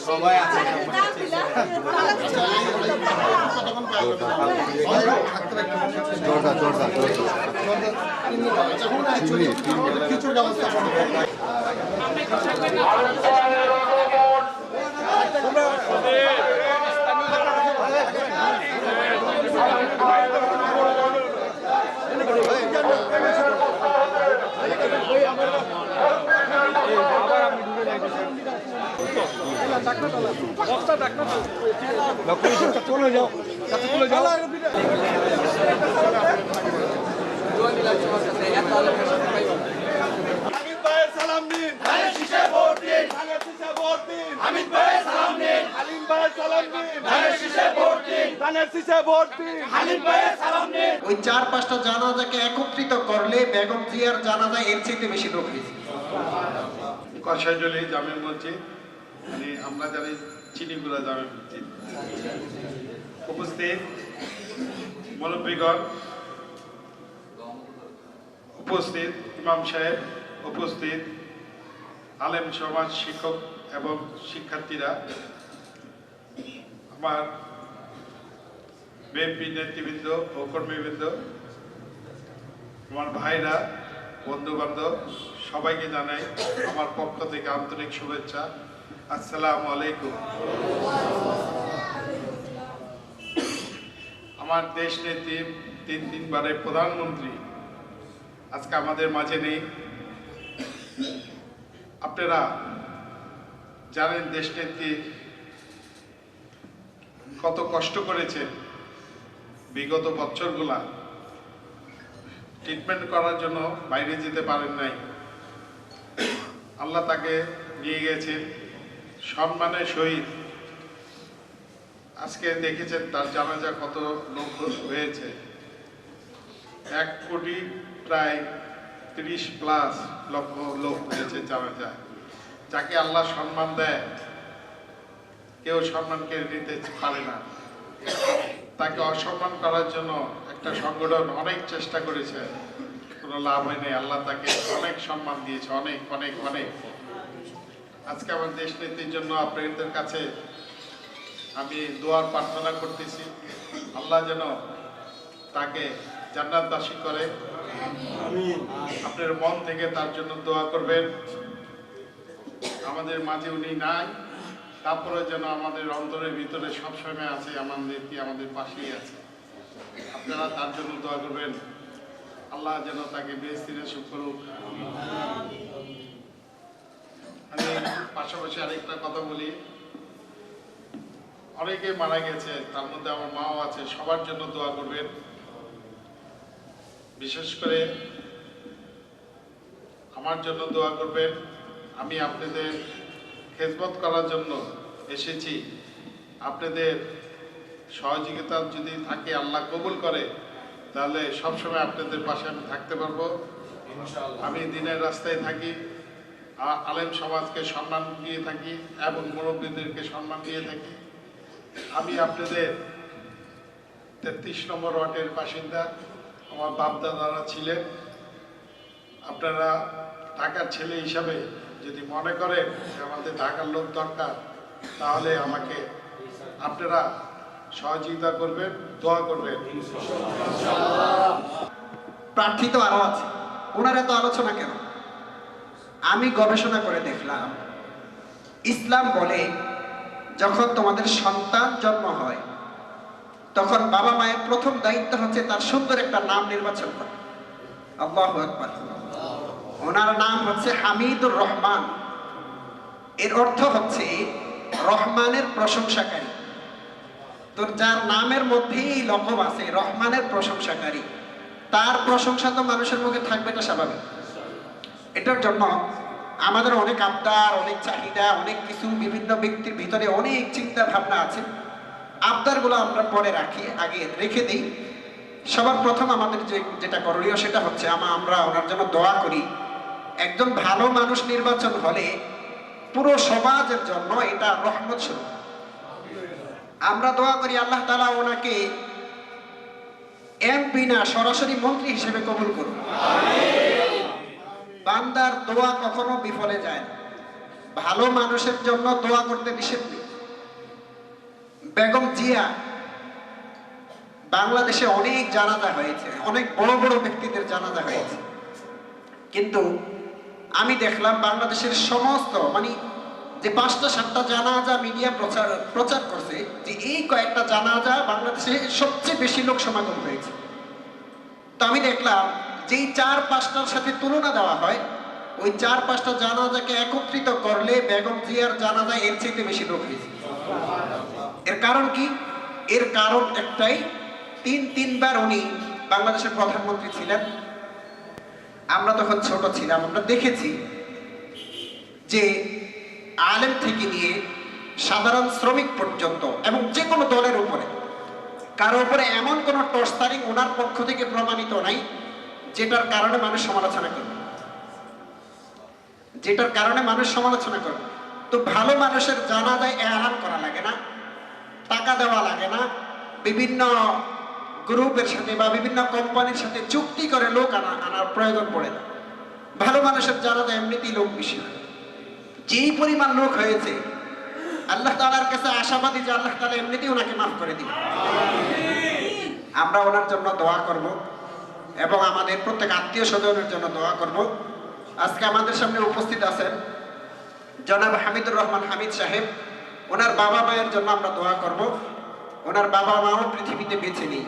সবাই আছে কিছুর ব্যবস্থা চলে যাও চলে যাও হামিদ ভাইয়ের সালাম দিন, ধানের শীষে ভোট দিন, ধানের শীষে ভোট দিন। হামিদ ভাইয়ের সালাম দিন, হালিম ভাইয়ের সালাম দিন, ধানের শীষে ভোট দিন, ধানের শীষে ভোট দিন। হামিদ ভাইয়ের সালাম দিন। ওই 4-5টা জানাজাকে একত্রিত করলে বেগম জিয়ার জানাজা এর চেয়ে বেশি লোক হয়েছে। কষাইজলি জামে মসজিদ, মানে আমরা জানি চিনিগুলা জামে মসজিদ। উপস্থিত মুরব্বীগণ, উপস্থিত ইমাম সাহেব, উপস্থিত আলেম সমাজ, শিক্ষক এবং শিক্ষার্থীরা, আমার বিএনপি নেতৃবৃন্দ ও কর্মীবৃন্দ, আমার ভাইরা, বন্ধু বান্ধব, সবাইকে জানাই আমার পক্ষ থেকে আন্তরিক শুভেচ্ছা। আসসালামু আলাইকুম। আমার দেশ নেত্রী, তিনবারের প্রধানমন্ত্রী আজকে আমাদের মাঝে নেই। আপনারা জানেন দেশ নেত্রী কত কষ্ট করেছে বিগত বছরগুলা, ট্রিটমেন্ট করার জন্য বাইরে যেতে পারেন নাই। আল্লাহ তাকে নিয়ে গেছেন সম্মানের সহিত। আজকে দেখেছেন তার জানাজা কত লোক হয়েছে, 1 কোটি প্রায় 30+ লক্ষ লোক হয়েছে জানাজা। যাকে আল্লাহ সম্মান দেয় কেউ সম্মান কেড়ে নিতে পারে না। তাকে অসম্মান করার জন্য একটা সংগঠন অনেক চেষ্টা করেছে, কোনো লাভ হয়নি। আল্লাহ তাকে অনেক সম্মান দিয়েছে, অনেক অনেক অনেক। আজকে আমার দেশ নেত্রীর জন্য আপনাদের কাছে আমি দোয়ার প্রার্থনা করতেছি, আল্লাহ যেন তাকে জান্নাতবাসী করে। আপনার মন থেকে তার জন্য দোয়া করবেন। আমাদের মাঝে উনি নাই, তারপরে যেন আমাদের অন্তরের ভিতরে সবসময় আছে, আমার নেত্রী আমাদের পাশেই আছে। আপনারা তার জন্য দোয়া করবেন, আল্লাহ যেন তাকে বেহেশতে নসিব করুক। আমি পাশাপাশি আরেকটা কথা বলি, অনেকে মারা গেছে, তার মধ্যে আমার মাও আছে। সবার জন্য দোয়া করবেন। বিশেষ করে আমার জন্য দোয়া করবেন। আমি আপনাদের খেদমত করার জন্য এসেছি। আপনাদের সহযোগিতা যদি থাকে, আল্লাহ কবুল করে, তাহলে সবসময় আপনাদের পাশে আমি থাকতে পারবো। আমি দিনের রাস্তায় থাকি, আলেম সমাজকে সম্মান দিয়ে থাকি এবং মুরব্বীদেরকে সম্মান দিয়ে থাকি। আমি আপনাদের 33 নম্বর ওয়ার্ডের বাসিন্দা। আমার বাপদাদারা ছিলেন। আপনারা ঢাকার ছেলে হিসাবে যদি মনে করেন যে আমাদের ঢাকার লোক দরকার, তাহলে আমাকে আপনারা সহযোগিতা করবেন, দোয়া করবেন। প্রার্থী তো আরো আছে, ওনারা তো আলোচনা কেন? আমি গবেষণা করে দেখলাম, ইসলাম বলে যখন তোমাদের সন্তান জন্ম হয় তখন বাবা মায়ের প্রথম দায়িত্ব হচ্ছে তার সুন্দর একটা নাম নির্বাচন করা। আল্লাহু আকবার। ওনার নাম হচ্ছে হামিদুর রহমান। এর অর্থ হচ্ছে রহমানের প্রশংসাকারী। তোর যার নামের মধ্যেই লকব আছে রহমানের প্রশংসাকারী, তার প্রশংসা তো মানুষের মুখে থাকবে, এটা স্বাভাবিক। এটার জন্য আমাদের অনেক আবদার, অনেক চাহিদা, অনেক কিছু, বিভিন্ন ব্যক্তির ভিতরে অনেক চিন্তা ভাবনা আছে। আবদারগুলো আমরা পরে রাখি, আগে রেখে দিই। সবার প্রথম আমাদের যেটা করণীয় সেটা হচ্ছে আমরা ওনার জন্য দোয়া করি। একজন ভালো মানুষ নির্বাচন হলে পুরো সমাজের জন্য এটা রহমত স্বরূপ। আমরা দোয়া করি আল্লাহ তাআলা ওনাকে এমপি না, সরাসরি মন্ত্রী হিসেবে কবুল করুন। বান্দার দোয়া কখনো বিফলে যায় না। ভালো মানুষের জন্য দোয়া করতে নিষেধ নেই। বেগম জিয়া, বাংলাদেশে অনেক জানাজা হয়েছে, অনেক বড় বড় ব্যক্তিদের জানাজা হয়েছে, কিন্তু আমি দেখলাম বাংলাদেশের সমস্ত মানে যে 5টা 7টা জানাজা মিডিয়া প্রচার করছে যে এই কয়েকটা জানাজা বাংলাদেশে সবচেয়ে বেশি লোক সমাগম হয়েছে। তো আমি দেখলাম যেই 4-5টার সাথে তুলনা দেওয়া হয়, ওই 4-5টা জানাজাকে একত্রিত করলে বেগম জিয়ার জানাজা এর চাইতে বেশি লোক হয়েছে। এর কারণ কি? এর কারণ একটাই, 3বার উনি বাংলাদেশের প্রধানমন্ত্রী ছিলেন। আমরা তখন ছোট ছিলাম, আমরা দেখেছি যে আলেম থেকে নিয়ে সাধারণ শ্রমিক পর্যন্ত এবং যে কোনো দলের উপরে কারো উপরে এমন কোনো টর্চারিং ওনার পক্ষ থেকে প্রমাণিত নাই যেটার কারণে মানুষ সমালোচনা করবে, যেটার কারণে মানুষ সমালোচনা করবে। তো ভালো মানুষের জানাজায় এলান করা লাগে না, টাকা দেওয়া লাগে না, বিভিন্ন গ্রুপের সাথে বা বিভিন্ন কোম্পানির সাথে চুক্তি করে লোক আনার প্রয়োজন পড়ে না। ভালো মানুষের জানাজায় এমনিতেই লোক বেশি হয়। যেই পরিমাণ লোক হয়েছে, আল্লাহ তাআলার কাছে আশাবাদী যে আল্লাহ তাআলা এমনিতেই ওনাকে মাফ করে দিবেন। আমরা ওনার জন্য দোয়া করব এবং আমাদের প্রত্যেক আত্মীয় স্বজনের জন্য দোয়া করব। আজকে আমাদের সামনে উপস্থিত আছেন জনাব হামিদুর রহমান হামিদ সাহেব, ওনার বাবা মায়ের জন্য আমরা দোয়া করব। ওনার বাবা মাও পৃথিবীতে বেঁচে নেই,